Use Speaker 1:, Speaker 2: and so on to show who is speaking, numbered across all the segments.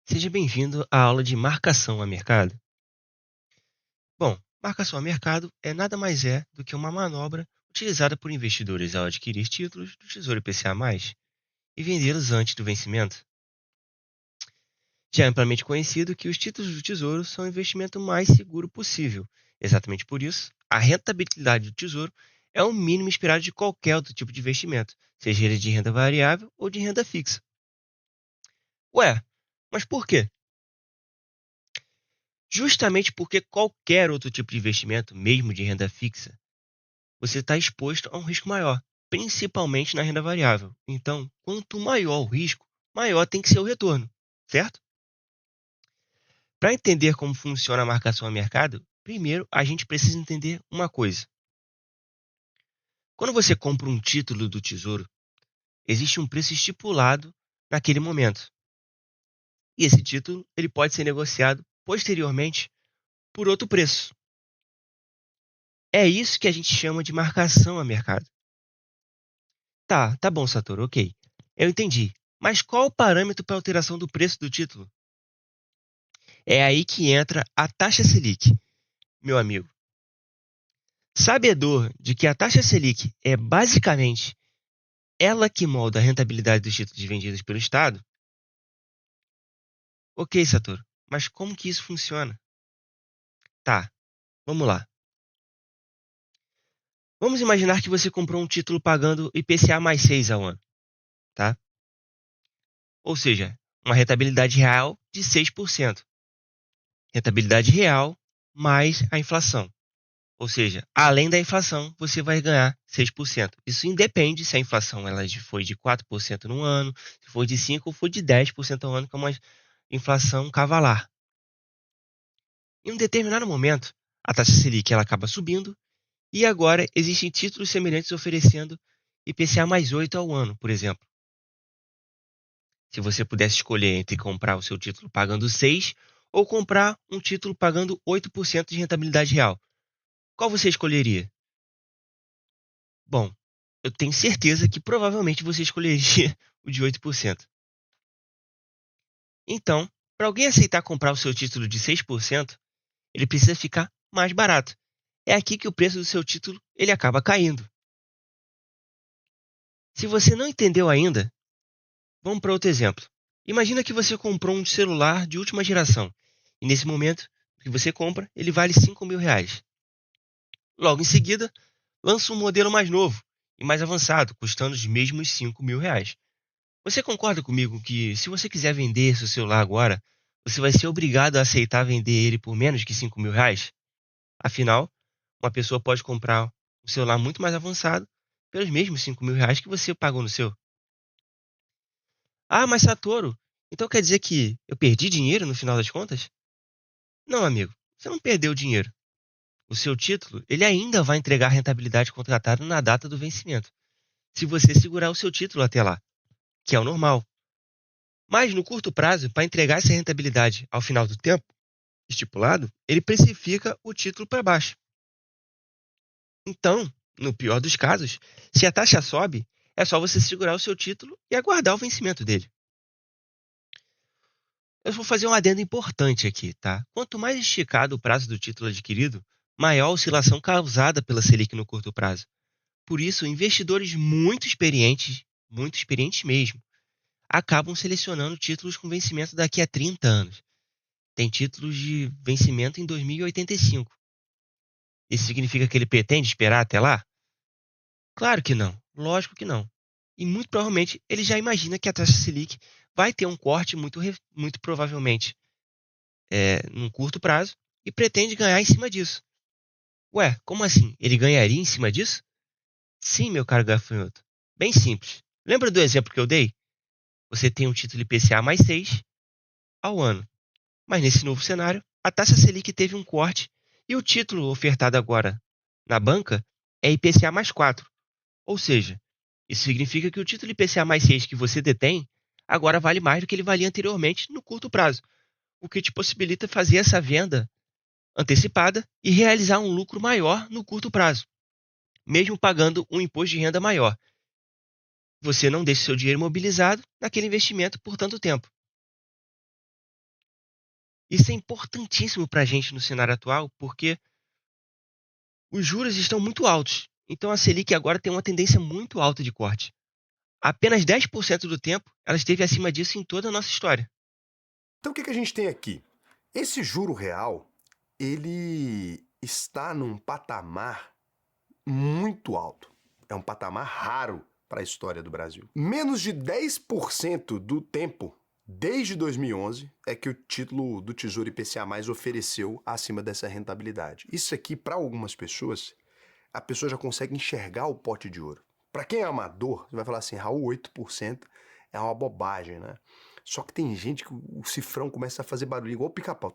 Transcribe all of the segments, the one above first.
Speaker 1: Seja bem-vindo à aula de marcação a mercado. Bom, marcação a mercado nada mais do que uma manobra utilizada por investidores ao adquirir títulos do Tesouro IPCA+, e vendê-los antes do vencimento. Já é amplamente conhecido que os títulos do Tesouro são o investimento mais seguro possível. Exatamente por isso, a rentabilidade do Tesouro é o mínimo esperado de qualquer outro tipo de investimento, seja ele de renda variável ou de renda fixa. Ué, mas por quê? Justamente porque qualquer outro tipo de investimento, mesmo de renda fixa, você está exposto a um risco maior, principalmente na renda variável. Então, quanto maior o risco, maior tem que ser o retorno, certo? Para entender como funciona a marcação a mercado, primeiro a gente precisa entender uma coisa. Quando você compra um título do Tesouro, existe um preço estipulado naquele momento. E esse título ele pode ser negociado posteriormente por outro preço. É isso que a gente chama de marcação a mercado. Tá bom, Satoru, ok. Eu entendi. Mas qual o parâmetro para alteração do preço do título? É aí que entra a taxa Selic, meu amigo. Sabedor de que a taxa Selic é basicamente ela que molda a rentabilidade dos títulos vendidos pelo Estado? Ok, Satoru, mas como que isso funciona? Tá, vamos lá. Vamos imaginar que você comprou um título pagando IPCA+6 ao ano, tá? Ou seja, uma rentabilidade real de 6%. Rentabilidade real mais a inflação. Ou seja, além da inflação, você vai ganhar 6%. Isso independe se a inflação foi de 4% no ano, se for de 5% ou for de 10% ao ano, que é uma inflação cavalar. Em um determinado momento, a taxa Selic ela acaba subindo e agora existem títulos semelhantes oferecendo IPCA+8 ao ano, por exemplo. Se você pudesse escolher entre comprar o seu título pagando 6 ou comprar um título pagando 8% de rentabilidade real, qual você escolheria? Bom, eu tenho certeza que provavelmente você escolheria o de 8%. Então, para alguém aceitar comprar o seu título de 6%, ele precisa ficar mais barato. É aqui que o preço do seu título ele acaba caindo. Se você não entendeu ainda, vamos para outro exemplo. Imagina que você comprou um celular de última geração e nesse momento que você compra, ele vale R$ 5.000. Logo em seguida, lança um modelo mais novo e mais avançado, custando os mesmos R$ 5.000. Você concorda comigo que, se você quiser vender seu celular agora, você vai ser obrigado a aceitar vender ele por menos que R$ 5.000? Afinal, uma pessoa pode comprar um celular muito mais avançado pelos mesmos R$ 5.000 que você pagou no seu. Ah, mas Satoru, então quer dizer que eu perdi dinheiro no final das contas? Não, amigo, você não perdeu dinheiro. O seu título, ele ainda vai entregar a rentabilidade contratada na data do vencimento, se você segurar o seu título até lá, que é o normal. Mas no curto prazo, para entregar essa rentabilidade ao final do tempo estipulado, ele precifica o título para baixo. Então, no pior dos casos, se a taxa sobe, é só você segurar o seu título e aguardar o vencimento dele. Eu vou fazer um adendo importante aqui, tá? Quanto mais esticado o prazo do título adquirido, maior a oscilação causada pela Selic no curto prazo. Por isso, investidores muito experientes mesmo, acabam selecionando títulos com vencimento daqui a 30 anos. Tem títulos de vencimento em 2085. Isso significa que ele pretende esperar até lá? Claro que não, lógico que não. E muito provavelmente ele já imagina que a taxa Selic vai ter um corte muito provavelmente num curto prazo e pretende ganhar em cima disso. Ué, como assim? Ele ganharia em cima disso? Sim, meu caro gafanhoto. Bem simples. Lembra do exemplo que eu dei? Você tem um título IPCA+6 ao ano. Mas nesse novo cenário, a taxa Selic teve um corte e o título ofertado agora na banca é IPCA+4. Ou seja, isso significa que o título IPCA+6 que você detém agora vale mais do que ele valia anteriormente no curto prazo, o que te possibilita fazer essa venda antecipada e realizar um lucro maior no curto prazo, mesmo pagando um imposto de renda maior. Você não deixa seu dinheiro imobilizado naquele investimento por tanto tempo. Isso é importantíssimo para a gente no cenário atual, porque os juros estão muito altos. Então a Selic agora tem uma tendência muito alta de corte. Apenas 10% do tempo ela esteve acima disso em toda a nossa história.
Speaker 2: Então o que a gente tem aqui? Esse juro real, ele está num patamar muito alto. É um patamar raro para a história do Brasil. Menos de 10% do tempo, desde 2011, é que o título do Tesouro IPCA+ ofereceu acima dessa rentabilidade. Isso aqui, para algumas pessoas, a pessoa já consegue enxergar o pote de ouro. Para quem é amador, você vai falar assim, Raul, 8% é uma bobagem, né? Só que tem gente que o cifrão começa a fazer barulho igual o pica-pau.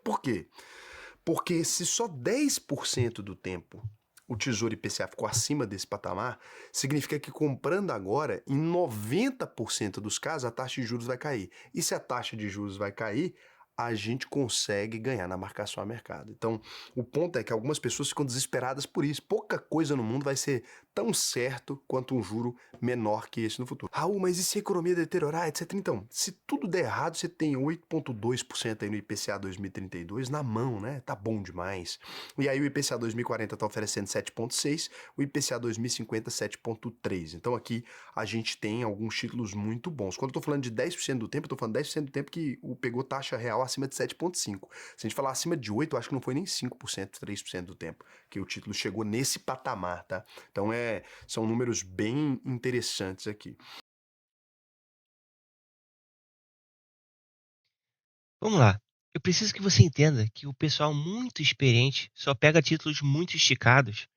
Speaker 2: Por quê? Porque se só 10% do tempo o Tesouro IPCA ficou acima desse patamar, significa que comprando agora, em 90% dos casos, a taxa de juros vai cair. E se a taxa de juros vai cair, a gente consegue ganhar na marcação a mercado. Então, o ponto é que algumas pessoas ficam desesperadas por isso. Pouca coisa no mundo vai ser tão certo quanto um juro menor que esse no futuro. Raul, mas e se a economia deteriorar, etc? Então, se tudo der errado, você tem 8,2% aí no IPCA 2032 na mão, né? Tá bom demais. E aí o IPCA 2040 está oferecendo 7,6, o IPCA 2050 7,3. Então aqui a gente tem alguns títulos muito bons. Quando eu estou falando de 10% do tempo, eu estou falando 10% do tempo que pegou taxa real acima de 7,5. Se a gente falar acima de 8, eu acho que não foi nem 5%, 3% do tempo que o título chegou nesse patamar, tá? Então são números bem interessantes aqui.
Speaker 1: Vamos lá. Eu preciso que você entenda que o pessoal muito experiente só pega títulos muito esticados,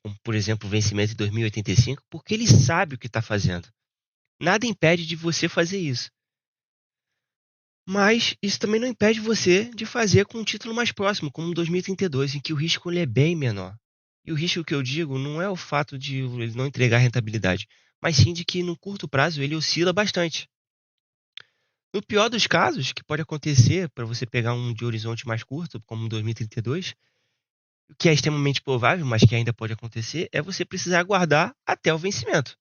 Speaker 1: como por exemplo o vencimento em 2085, porque ele sabe o que está fazendo. Nada impede de você fazer isso. Mas isso também não impede você de fazer com um título mais próximo, como o 2032, em que o risco ele é bem menor. E o risco que eu digo não é o fato de ele não entregar rentabilidade, mas sim de que no curto prazo ele oscila bastante. No pior dos casos, que pode acontecer para você pegar um de horizonte mais curto, como o 2032, o que é extremamente provável, mas que ainda pode acontecer, é você precisar aguardar até o vencimento.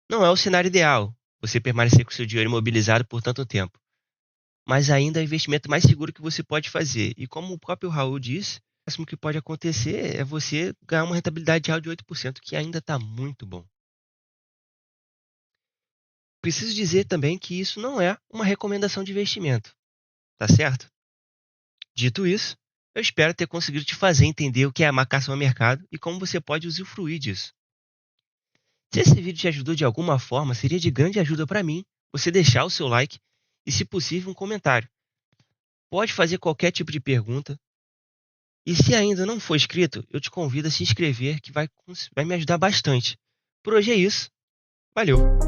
Speaker 1: Não é o cenário ideal, você permanecer com seu dinheiro imobilizado por tanto tempo, mas ainda é o investimento mais seguro que você pode fazer. E como o próprio Raul disse, o máximo que pode acontecer é você ganhar uma rentabilidade real de 8%, que ainda está muito bom. Preciso dizer também que isso não é uma recomendação de investimento, tá certo? Dito isso, eu espero ter conseguido te fazer entender o que é a marcação a mercado e como você pode usufruir disso. Se esse vídeo te ajudou de alguma forma, seria de grande ajuda para mim você deixar o seu like e, se possível, um comentário. Pode fazer qualquer tipo de pergunta. E se ainda não for inscrito, eu te convido a se inscrever, que vai me ajudar bastante. Por hoje é isso. Valeu!